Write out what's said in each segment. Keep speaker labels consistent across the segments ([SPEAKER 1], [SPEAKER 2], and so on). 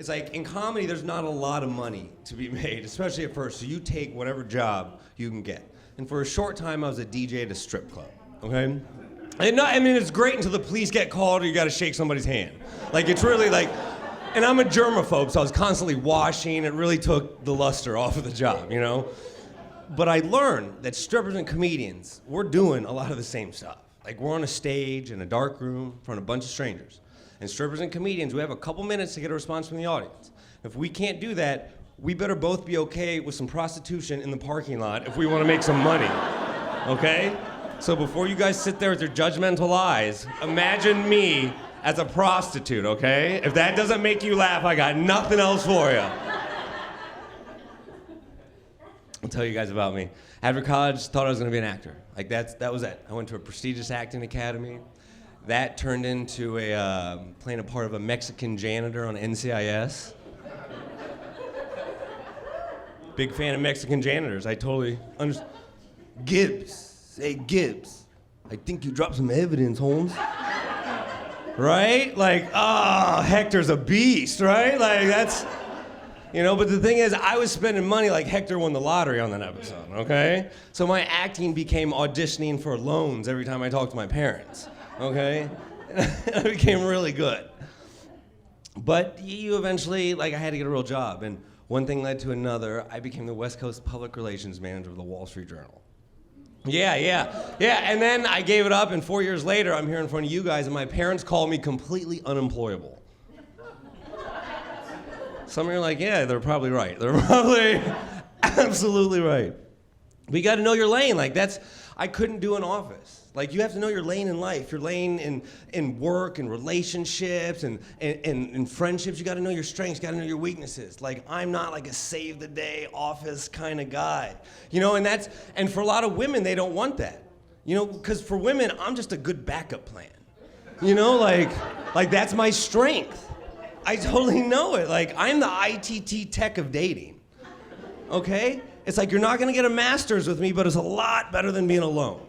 [SPEAKER 1] it's like in comedy, there's not a lot of money to be made, especially at first. So you take whatever job you can get. And for a short time, I was a DJ at a strip club, okay? And I mean, it's great until the police get called or you gotta shake somebody's hand. Like, it's really like, and I'm a germaphobe, so I was constantly washing. It really took the luster off of the job, you know? But I learned that strippers and comedians, we're doing a lot of the same stuff. Like, we're on a stage in a dark room in front of a bunch of strangers. And strippers and comedians, we have a couple minutes to get a response from the audience. If we can't do that, we better both be okay with some prostitution in the parking lot if we want to make some money, okay? So before you guys sit there with your judgmental eyes, imagine me as a prostitute, okay? If that doesn't make you laugh, I got nothing else for you. I'll tell you guys about me. After college, thought I was gonna be an actor. Like that was it. I went to a prestigious acting academy. That turned into playing a part of a Mexican janitor on NCIS. Big fan of Mexican janitors. I totally understand. Gibbs, hey Gibbs, I think you dropped some evidence, Holmes. Right? Like, Hector's a beast, right? Like that's, you know, but the thing is, I was spending money like Hector won the lottery on that episode, okay? So my acting became auditioning for loans every time I talked to my parents. Okay? I became really good. But you eventually, like, I had to get a real job. And one thing led to another. I became the West Coast Public Relations Manager of the Wall Street Journal. Yeah. And then I gave it up, and 4 years later, I'm here in front of you guys, and my parents call me completely unemployable. Some of you are like, yeah, they're probably right. They're probably absolutely right. But you got to know your lane. Like, I couldn't do an office. Like, you have to know your lane in life, your lane in work and relationships and friendships. You got to know your strengths, you got to know your weaknesses. Like, I'm not like a save the day office kind of guy. You know, and for a lot of women, they don't want that. You know, because for women, I'm just a good backup plan. You know, like that's my strength. I totally know it. Like, I'm the ITT tech of dating. Okay? It's like, you're not going to get a master's with me, but it's a lot better than being alone.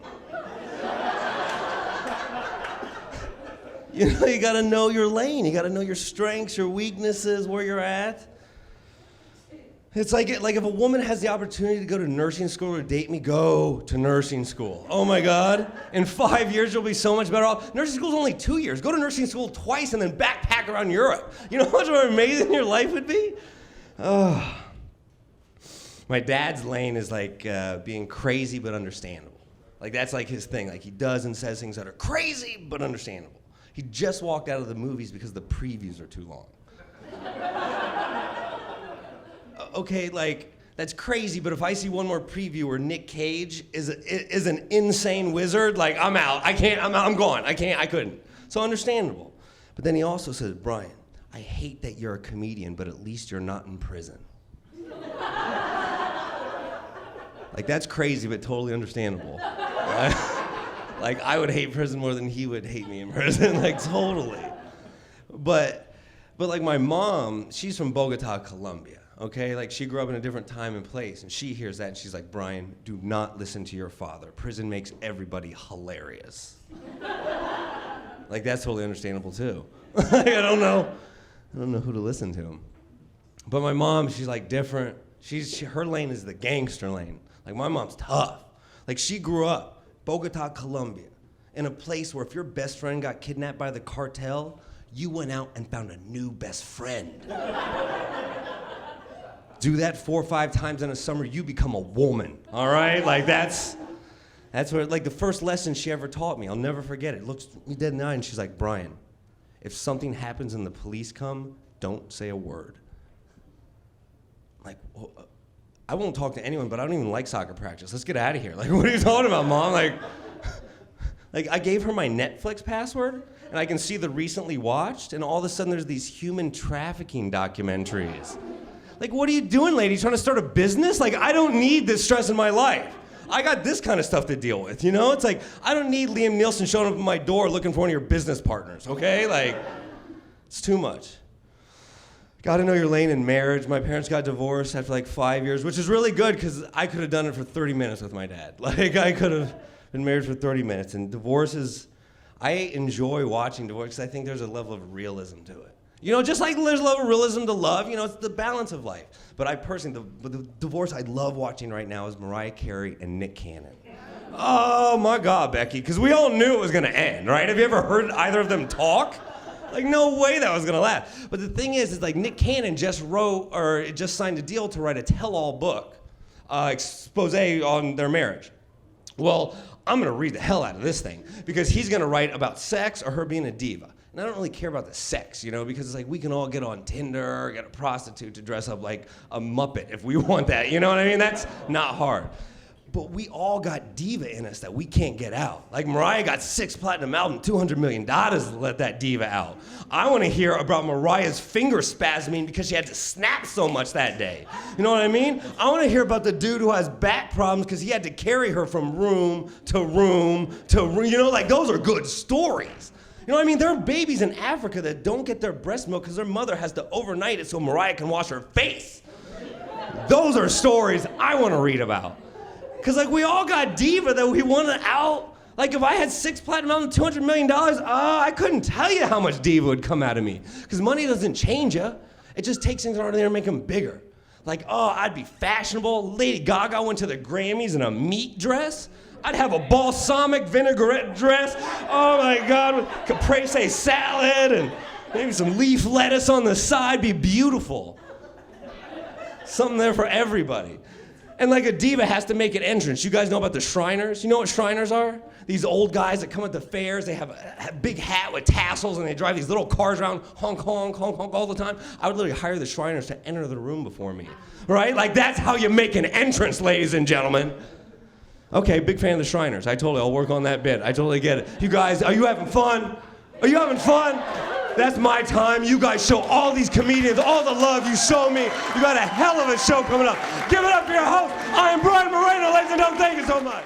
[SPEAKER 1] You know, you gotta know your lane. You gotta know your strengths, your weaknesses, where you're at. It's like if a woman has the opportunity to go to nursing school or date me, go to nursing school. Oh my God. In 5 years, you'll be so much better off. Nursing school's only 2 years. Go to nursing school twice and then backpack around Europe. You know how much more amazing your life would be? Oh. My dad's lane is like being crazy but understandable. Like, that's like his thing. Like, he does and says things that are crazy but understandable. He just walked out of the movies because the previews are too long. Okay, like, that's crazy, but if I see one more preview where Nick Cage is an insane wizard, like, I'm out. I'm gone. I couldn't. So understandable. But then he also says, Brian, I hate that you're a comedian, but at least you're not in prison. Like, that's crazy, but totally understandable. Like, I would hate prison more than he would hate me in prison, like, totally. But like, my mom, she's from Bogota, Colombia, okay? Like, she grew up in a different time and place, and she hears that, and she's like, Brian, do not listen to your father. Prison makes everybody hilarious. Like, that's totally understandable, too. Like, I don't know who to listen to. But my mom, she's, like, different. Her lane is the gangster lane. Like, my mom's tough. Like, she grew up Bogota, Colombia, in a place where if your best friend got kidnapped by the cartel, you went out and found a new best friend. Do that 4 or 5 times in a summer, you become a woman, all right? Like, that's where, like, the first lesson she ever taught me, I'll never forget it. Looks me dead in the eye, and she's like, Brian, if something happens and the police come, don't say a word. Like, well, I won't talk to anyone, but I don't even like soccer practice. Let's get out of here. Like, what are you talking about, Mom? Like, I gave her my Netflix password, and I can see the recently watched, and all of a sudden there's these human trafficking documentaries. Like, what are you doing, lady? Trying to start a business? Like, I don't need this stress in my life. I got this kind of stuff to deal with, you know? It's like, I don't need Liam Neeson showing up at my door looking for one of your business partners, okay? Like, it's too much. Got to know your lane in marriage. My parents got divorced after like 5 years, which is really good because I could have done it for 30 minutes with my dad. Like, I could have been married for 30 minutes. And divorces, I enjoy watching divorce because I think there's a level of realism to it. You know, just like there's a level of realism to love, you know, it's the balance of life. But I personally, the divorce I love watching right now is Mariah Carey and Nick Cannon. Oh my God, Becky, because we all knew it was gonna end, right? Have you ever heard either of them talk? Like, no way that was gonna last. But the thing is like Nick Cannon just signed a deal to write a tell-all book, expose on their marriage. Well, I'm gonna read the hell out of this thing because he's gonna write about sex or her being a diva. And I don't really care about the sex, you know, because it's like we can all get on Tinder, get a prostitute to dress up like a Muppet if we want that, you know what I mean? That's not hard. But we all got diva in us that we can't get out. Like Mariah got 6 platinum albums, $200 million to let that diva out. I want to hear about Mariah's finger spasming because she had to snap so much that day. You know what I mean? I want to hear about the dude who has back problems because he had to carry her from room to room to room. You know, like those are good stories. You know what I mean? There are babies in Africa that don't get their breast milk because their mother has to overnight it so Mariah can wash her face. Those are stories I want to read about. Because like we all got diva that we wanted out. Like if I had 6 platinum albums, $200 million, I couldn't tell you how much diva would come out of me. Because money doesn't change you. It just takes things around there and make them bigger. Like, I'd be fashionable. Lady Gaga went to the Grammys in a meat dress. I'd have a balsamic vinaigrette dress. Oh my God, with caprese salad and maybe some leaf lettuce on the side. Be beautiful. Something there for everybody. And like a diva has to make an entrance. You guys know about the Shriners? You know what Shriners are? These old guys that come at the fairs, they have a big hat with tassels and they drive these little cars around honk, honk, honk, honk all the time. I would literally hire the Shriners to enter the room before me, right? Like that's how you make an entrance, ladies and gentlemen. Okay, big fan of the Shriners. I'll work on that bit. I totally get it. You guys, are you having fun? Are you having fun? That's my time. You guys show all these comedians all the love you show me. You got a hell of a show coming up. Give it up for your host. I am Brian Moreno, ladies and gentlemen. Thank you so much.